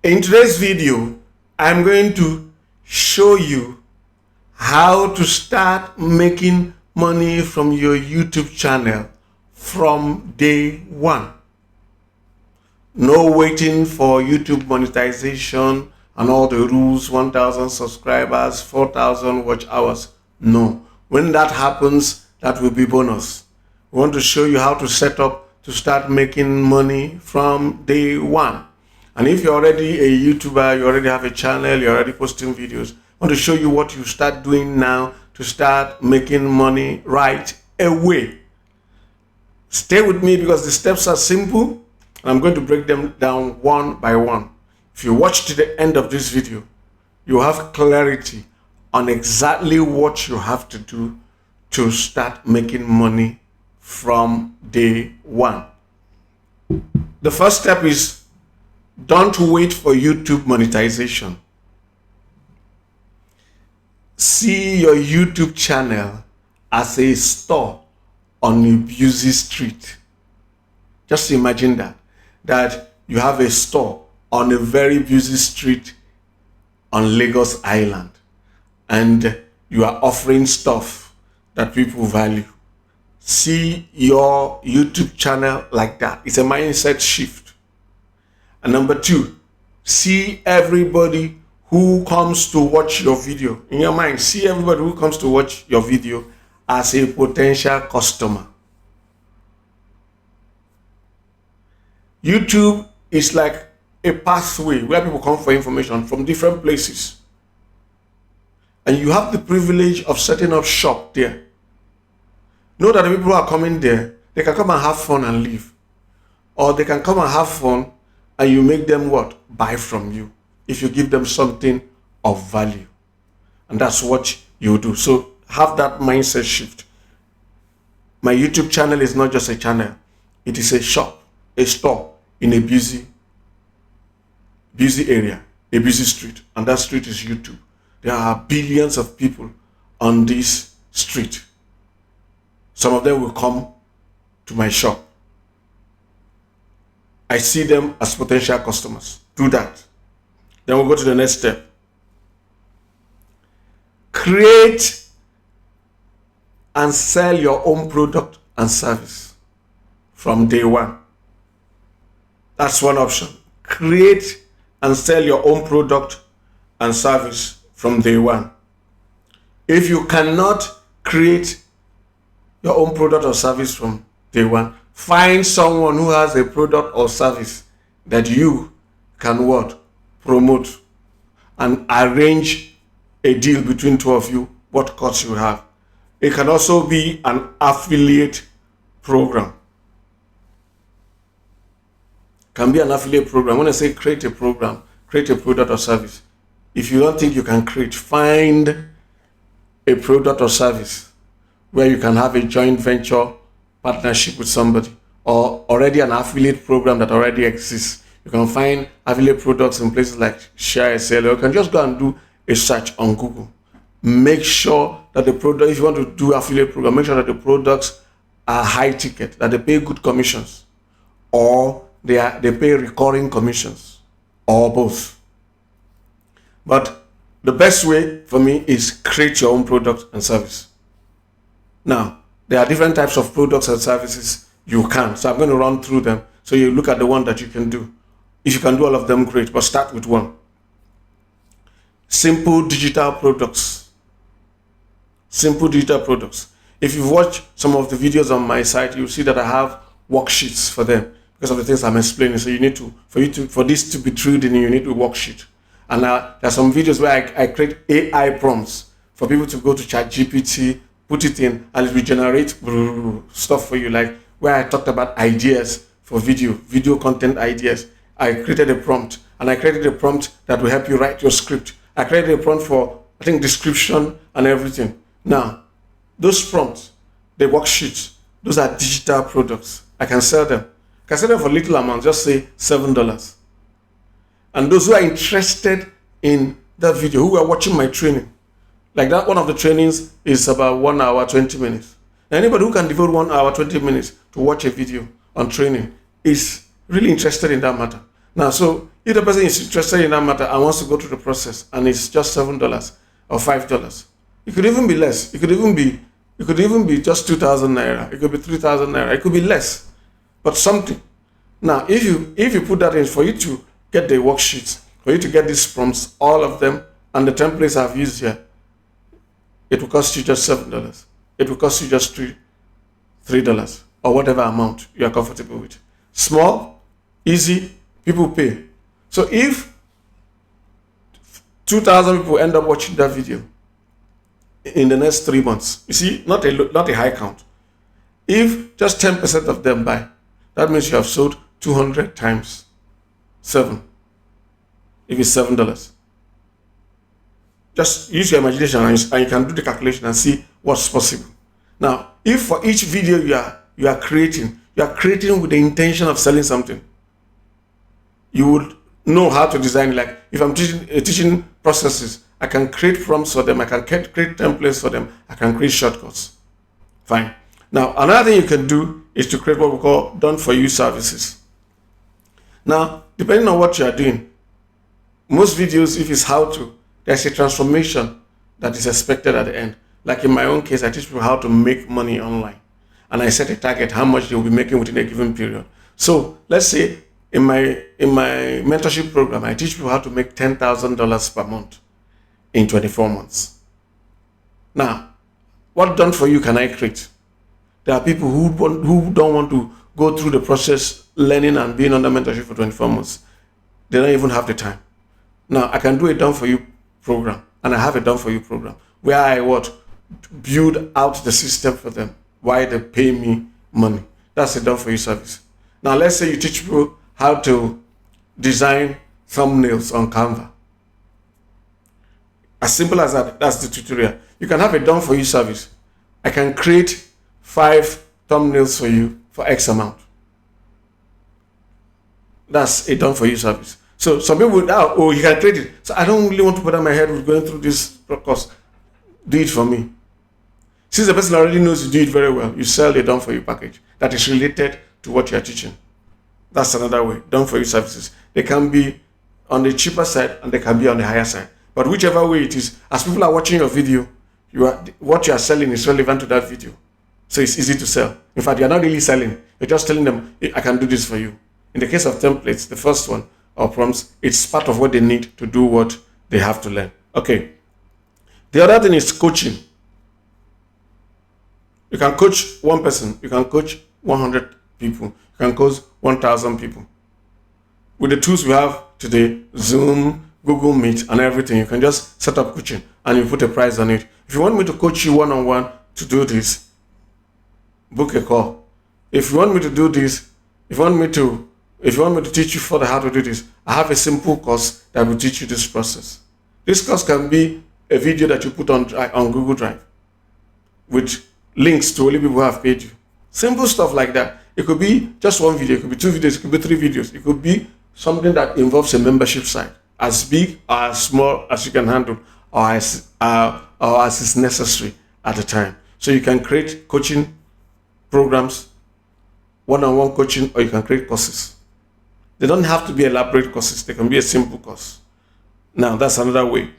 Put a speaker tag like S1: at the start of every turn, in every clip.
S1: In today's video, I'm going to show you how to start making money from your YouTube channel from day one. No waiting for YouTube monetization and all the rules, 1,000 subscribers, 4,000 watch hours. No, when that happens, that will be bonus. We want to show you how to set up to start making money from day one. And if you're already a YouTuber, you already have a channel, you're already posting videos, I want to show you what you start doing now to start making money right away. Stay with me because the steps are simple and I'm going to break them down one by one. If you watch to the end of this video, you have clarity on exactly what you have to do to start making money from day one. The first step is don't wait for YouTube monetization. See your YouTube channel as a store on a busy street. Just imagine that you have a store on a very busy street on Lagos Island and you are offering stuff that people value. See your YouTube channel like that. It's a mindset shift. And number two, see everybody who comes to watch your video. In your mind, see everybody who comes to watch your video as a potential customer. YouTube is like a pathway where people come for information from different places. And you have the privilege of setting up shop there. Know that the people who are coming there, they can come and have fun and leave. Or they can come and have fun and you make them what? Buy from you. If you give them something of value. And that's what you do. So have that mindset shift. My YouTube channel is not just a channel. It is a shop, a store in a busy area, a busy street. And that street is YouTube. There are billions of people on this street. Some of them will come to my shop. I see them as potential customers. Do that. Then we'll go to the next step. Create and sell your own product and service from day one. That's one option. Create and sell your own product and service from day one. If you cannot create your own product or service from day one, find someone who has a product or service that you can what? Promote and arrange a deal between two of you, what costs you have. It can also be an affiliate program. Can be an affiliate program. When I say create a program, create a product or service. If you don't think you can create, find a product or service where you can have a joint venture partnership with somebody or already an affiliate program that already exists. You can find affiliate products in places like ShareSell, or you can just go and do a search on Google. Make sure that the product, if you want to do affiliate program, make sure that the products are high ticket, that they pay good commissions, or they pay recurring commissions, or both. But the best way for me is create your own product and service. Now, there are different types of products and services you can. So I'm going to run through them. So you look at the one that you can do. If you can do all of them, great, but start with one. Simple digital products. Simple digital products. If you've watched some of the videos on my site, you'll see that I have worksheets for them because of the things I'm explaining. So you need to, for this to be true, then you need a worksheet. And there are some videos where I create AI prompts for people to go to ChatGPT, put it in, and it will generate stuff for you, like where I talked about ideas for video content ideas. I created a prompt, and I created a prompt that will help you write your script. I created a prompt for, I think, description and everything. Now, those prompts, the worksheets, those are digital products. I can sell them. I can sell them for little amounts, just say $7. And those who are interested in that video, who are watching my training, like that, one of the trainings is about 1 hour, 20 minutes. Anybody who can devote 1 hour, 20 minutes to watch a video on training is really interested in that matter. Now, so if the person is interested in that matter and wants to go through the process and it's just $7 or $5, it could even be less. It could even be just 2,000 naira. It could be 3,000 naira. It could be less, but something. Now, if you put that in for you to get the worksheets, for you to get these prompts, all of them, and the templates I've used here, it will cost you just $7. It will cost you just $3 or whatever amount you are comfortable with. Small, easy, people pay. So if 2,000 people end up watching that video in the next 3 months, you see, not a high count. If just 10% of them buy, that means you have sold 200 times 7. If it's $7. Just use your imagination and you can do the calculation and see what's possible. Now, if for each video you are creating with the intention of selling something, you would know how to design. Like if I'm teaching processes, I can create prompts for them, I can create templates for them, I can create shortcuts. Fine. Now, another thing you can do is to create what we call done-for-you services. Now, depending on what you are doing, most videos, if it's how to, there's a transformation that is expected at the end. Like in my own case, I teach people how to make money online. And I set a target, how much they will be making within a given period. So let's say in my mentorship program, I teach people how to make $10,000 per month in 24 months. Now, what done for you can I create? There are people who don't want to go through the process, learning and being under mentorship for 24 months. They don't even have the time. Now, I can do a done for you program, and I have a done for you program where I build out the system for them, why they pay me money. That's a done for you service. Now, let's say you teach people how to design thumbnails on Canva. As simple as that, that's the tutorial. You can have a done for you service. I can create 5 thumbnails for you for X amount. That's a done for you service. So some people would, you can create it. So I don't really want to put on my head with going through this course. Do it for me. Since the person already knows you do it very well, you sell a done for you package that is related to what you are teaching. That's another way. Done for you services. They can be on the cheaper side and they can be on the higher side. But whichever way it is, as people are watching your video, what you are selling is relevant to that video. So it's easy to sell. In fact, you're not really selling. You're just telling them, I can do this for you. In the case of templates, the first one, or prompts, it's part of what they need to do what they have to learn. Okay. The other thing is coaching. You can coach one person. You can coach 100 people. You can coach 1,000 people. With the tools we have today, Zoom, Google Meet, and everything, you can just set up coaching and you put a price on it. If you want me to coach you one-on-one to do this, book a call. If you want me to do this, if you want me to teach you further how to do this, I have a simple course that will teach you this process. This course can be a video that you put on Google Drive with links to only people who have paid you. Simple stuff like that. It could be just one video, it could be 2 videos, it could be 3 videos. It could be something that involves a membership site, as big or as small as you can handle, or as is necessary at the time. So you can create coaching programs, one-on-one coaching, or you can create courses. They don't have to be elaborate courses. They can be a simple course. Now, that's another way.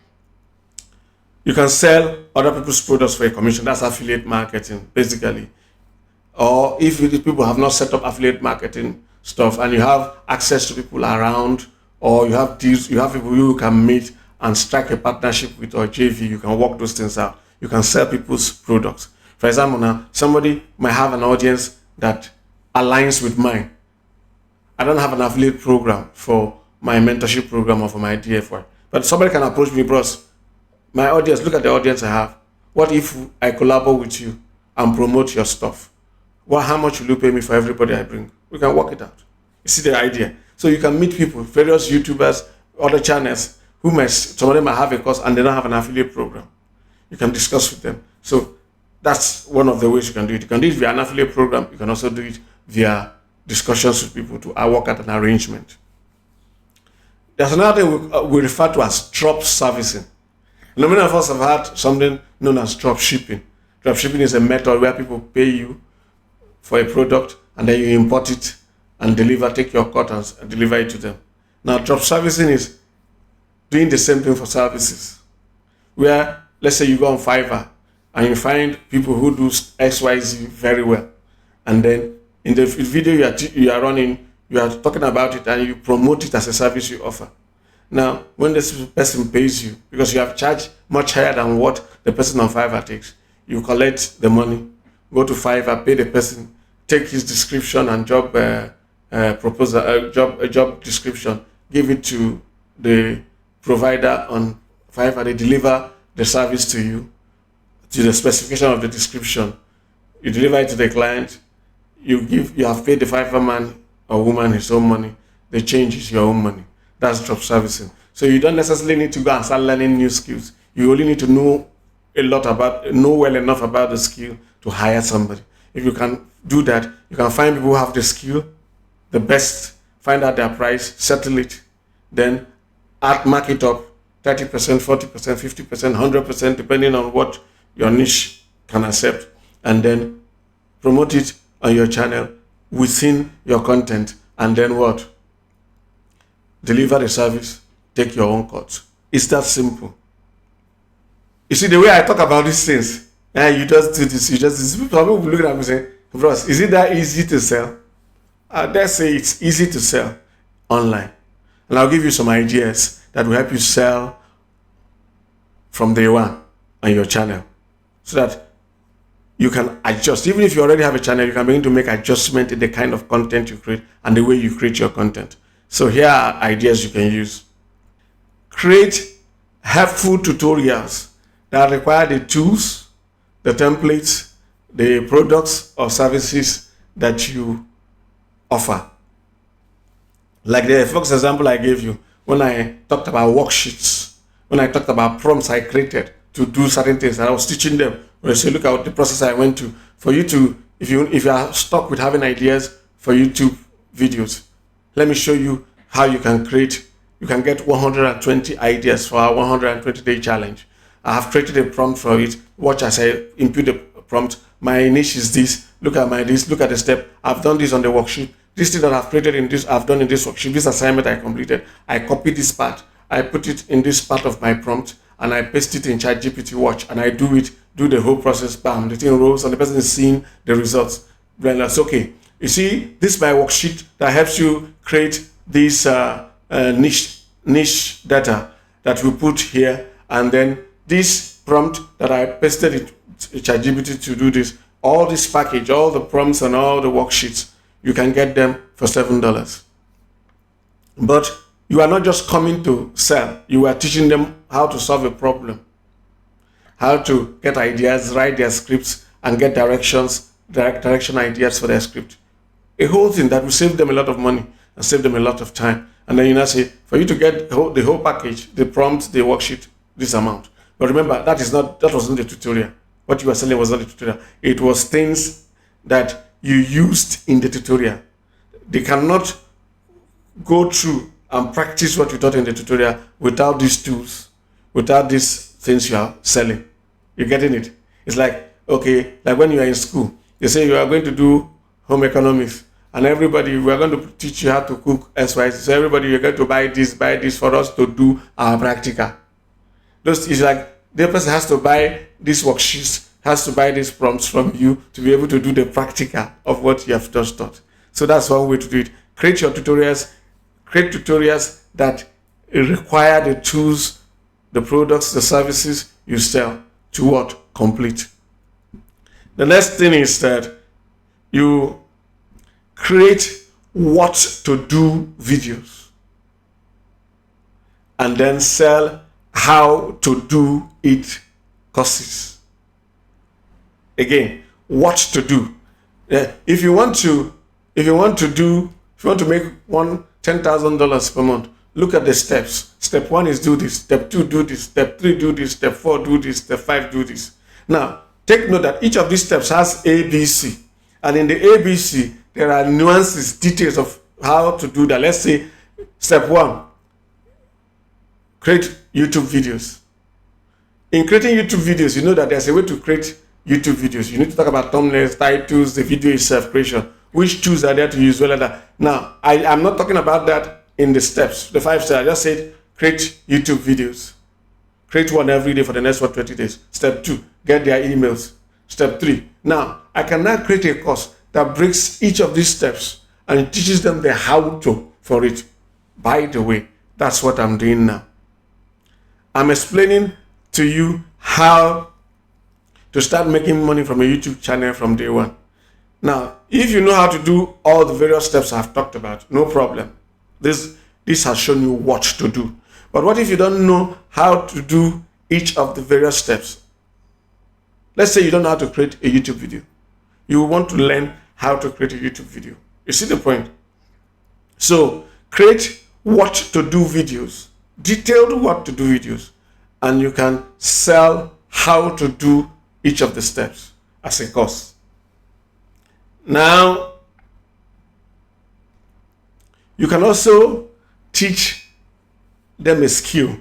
S1: You can sell other people's products for a commission. That's affiliate marketing, basically. Or if people have not set up affiliate marketing stuff and you have access to people around, or you have deals, you have people you can meet and strike a partnership with, or JV, you can work those things out. You can sell people's products. For example, now, somebody might have an audience that aligns with mine. I don't have an affiliate program for my mentorship program or for my DFY. But somebody can approach me, bros. My audience, look at the audience I have. What if I collaborate with you and promote your stuff? How much will you pay me for everybody I bring? We can work it out. You see the idea? So you can meet people, various YouTubers, other channels, some of them might have a course and they don't have an affiliate program. You can discuss with them. So that's one of the ways you can do it. You can do it via an affiliate program. You can also do it via discussions with people to work at an arrangement. There's another thing we refer to as drop servicing. Many of us have had something known as drop shipping. Drop shipping is a method where people pay you for a product and then you import it and take your cut and deliver it to them. Now, drop servicing is doing the same thing for services. Where, let's say you go on Fiverr and you find people who do XYZ very well. And then in the video you are running, you are talking about it and you promote it as a service you offer. Now, when this person pays you, because you have charged much higher than what the person on Fiverr takes, you collect the money, go to Fiverr, pay the person, take his description and job proposal, job description, give it to the provider on Fiverr. They deliver the service to you, to the specification of the description. You deliver it to the client. You have paid the Fiverr man or woman his own money. The change is your own money. That's drop servicing. So you don't necessarily need to go and start learning new skills. You only need to know well enough about the skill to hire somebody. If you can do that, you can find people who have the skill, the best, find out their price, settle it, then mark it up 30%, 40%, 50%, 100%, depending on what your niche can accept, and then promote it on your channel within your content, and then what? Deliver the service, take your own cut. It's that simple. You see, the way I talk about these things, you just do this, some people look at me and say, bros, is it that easy to sell? I dare say it's easy to sell online. And I'll give you some ideas that will help you sell from day one on your channel, so that you can adjust. Even if you already have a channel, you can begin to make adjustment in the kind of content you create and the way you create your content. So here are ideas you can use. Create helpful tutorials that require the tools, the templates, the products or services that you offer. Like the first example I gave you, when I talked about worksheets, when I talked about prompts I created to do certain things, and I was teaching them. When I say, look at the process I went to, for you to, if you are stuck with having ideas for YouTube videos, let me show you how you can get 120 ideas for our 120-day challenge. I have created a prompt for it. Watch as I input the prompt. My niche is this. Look at look at the step. I've done this on the worksheet. This thing that I've created in this, I've done in this worksheet. This assignment I completed. I copied this part. I put it in this part of my prompt and I paste it in ChatGPT. Watch, and I do the whole process. Bam, the thing rolls and the person is seeing the results. Then that's okay. You see, this is my worksheet that helps you create this niche data that we put here, and then this prompt that I pasted it ChatGPT to do this. All this package, all the prompts and all the worksheets, you can get them for $7. But you are not just coming to sell. You are teaching them how to solve a problem, how to get ideas, write their scripts, and get direction ideas for their script. A whole thing that will save them a lot of money and save them a lot of time. And then you now say, for you to get the whole package, the prompt, the worksheet, this amount. But remember, that wasn't the tutorial. What you were selling was not the tutorial. It was things that you used in the tutorial. They cannot go through and practice what you taught in the tutorial without these tools, without these things you are selling. You're getting it? It's like, okay, like when you are in school, they say you are going to do home economics, and everybody, we are going to teach you how to cook XYZ. So everybody, you're going to buy this for us to do our practical. It's like the person has to buy these worksheets, has to buy these prompts from you to be able to do the practical of what you have just taught. So that's one way to do it. Create your tutorials. Create tutorials that require the tools, the products, the services you sell to what? Complete. The next thing is that you create what to do videos and then sell how to do it courses. Again, what to do. If you want to make $10,000 per month, look at the steps. Step 1 is do this. Step 2, do this. Step 3, do this. Step 4, do this. Step 5, do this. Now, take note that each of these steps has ABC. And in the ABC, there are nuances, details of how to do that. Let's say step 1, create YouTube videos. In creating YouTube videos, you know that there's a way to create YouTube videos. You need to talk about thumbnails, titles, the video itself, creation. Which tools are there to use? Well, now, I'm not talking about that in the steps, the 5 steps. I just said create YouTube videos. Create one every day for the next 20 days. Step 2, get their emails. Step 3. Now, I can now create a course that breaks each of these steps and teaches them the how to for it. By the way, that's what I'm doing now. I'm explaining to you how to start making money from a YouTube channel from day one. Now, if you know how to do all the various steps I've talked about, no problem. This has shown you what to do. But what if you don't know how to do each of the various steps? Let's say you don't know how to create a YouTube video. You want to learn how to create a YouTube video. You see the point? So create what to do videos, detailed what to do videos, and you can sell how to do each of the steps as a course. Now, you can also teach them a skill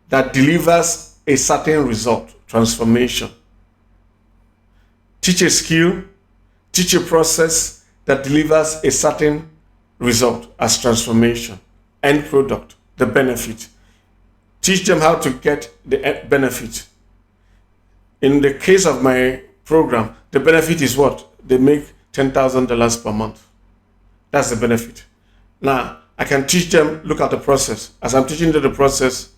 S1: that delivers a certain result, transformation. Teach a skill, teach a process that delivers a certain result as transformation, end product, the benefit. Teach them how to get the benefit. In the case of my program, the benefit is what? They make $10,000 per month. That's the benefit. Now, I can teach them, look at the process. As I'm teaching them the process,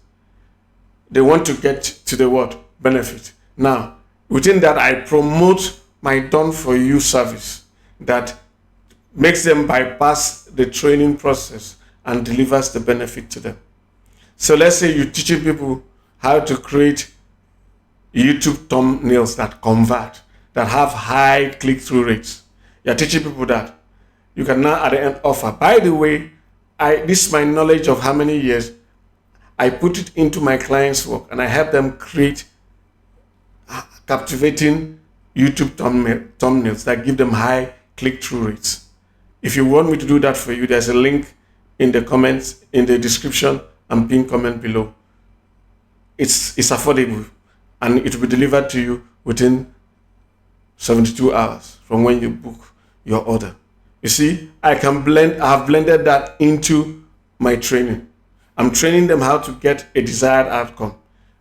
S1: they want to get to the what? Benefit. Now, within that, I promote my done for you service that makes them bypass the training process and delivers the benefit to them. So let's say you're teaching people how to create YouTube thumbnails that convert, that have high click-through rates. You're teaching people that. You can now at the end offer, by the way, this is my knowledge of how many years, I put it into my clients' work and I help them create captivating YouTube thumbnails that give them high click-through rates. If you want me to do that for you, there's a link in the comments, in the description and pinned comment below. It's affordable and it will be delivered to you within 72 hours from when you book your order. You see, I have blended that into my training. I'm training them how to get a desired outcome.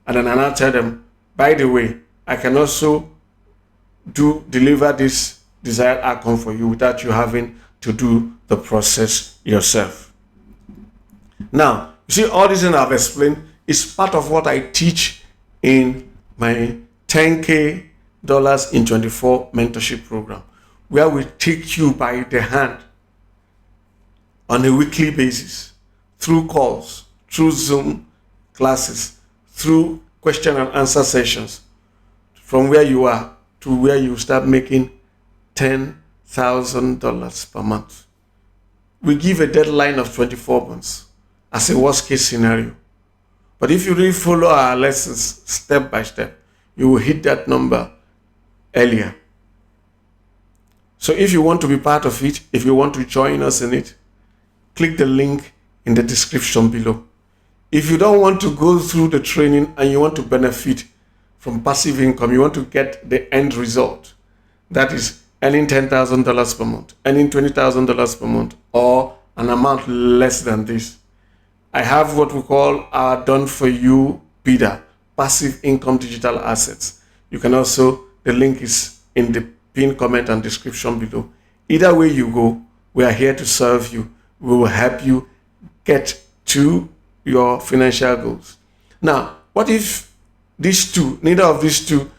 S1: And then I now tell them, by the way, I can also deliver this desired outcome for you without you having to do the process yourself. Now, you see, all this thing I've explained is part of what I teach in my $10K in 24 mentorship program, where we take you by the hand on a weekly basis, through calls, through Zoom classes, through question and answer sessions, from where you are to where you start making $10,000 per month. We give a deadline of 24 months as a worst case scenario. But if you really follow our lessons step by step, you will hit that number earlier. So if you want to be part of it, if you want to join us in it, click the link in the description below. If you don't want to go through the training and you want to benefit from passive income, you want to get the end result, that is earning $10,000 per month, earning $20,000 per month, or an amount less than this, I have what we call our done for you PIDA, passive income digital assets. You can also, the link is in the pinned comment and description below. Either way you go, we are here to serve you. We will help you get to your financial goals. Now, what if these two, neither of these two,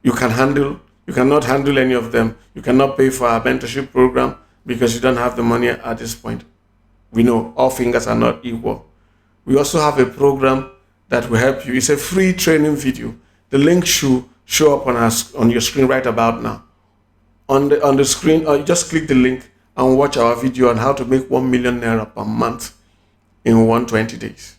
S1: you can handle, you cannot handle any of them. You cannot pay for our mentorship program because you don't have the money at this point. We know all fingers are not equal. We also have a program that will help you. It's a free training video. The link should show up on your screen right about now. On the screen, you just click the link and watch our video on how to make 1 million naira per month in 120 days.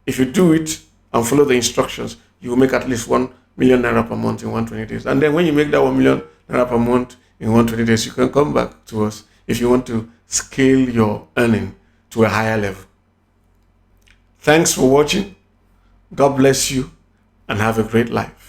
S1: If you do it and follow the instructions, you will make at least 1 million naira per month in 120 days. And then when you make that 1 million naira per month in 120 days, you can come back to us if you want to scale your earning to a higher level. Thanks for watching. God bless you and have a great life.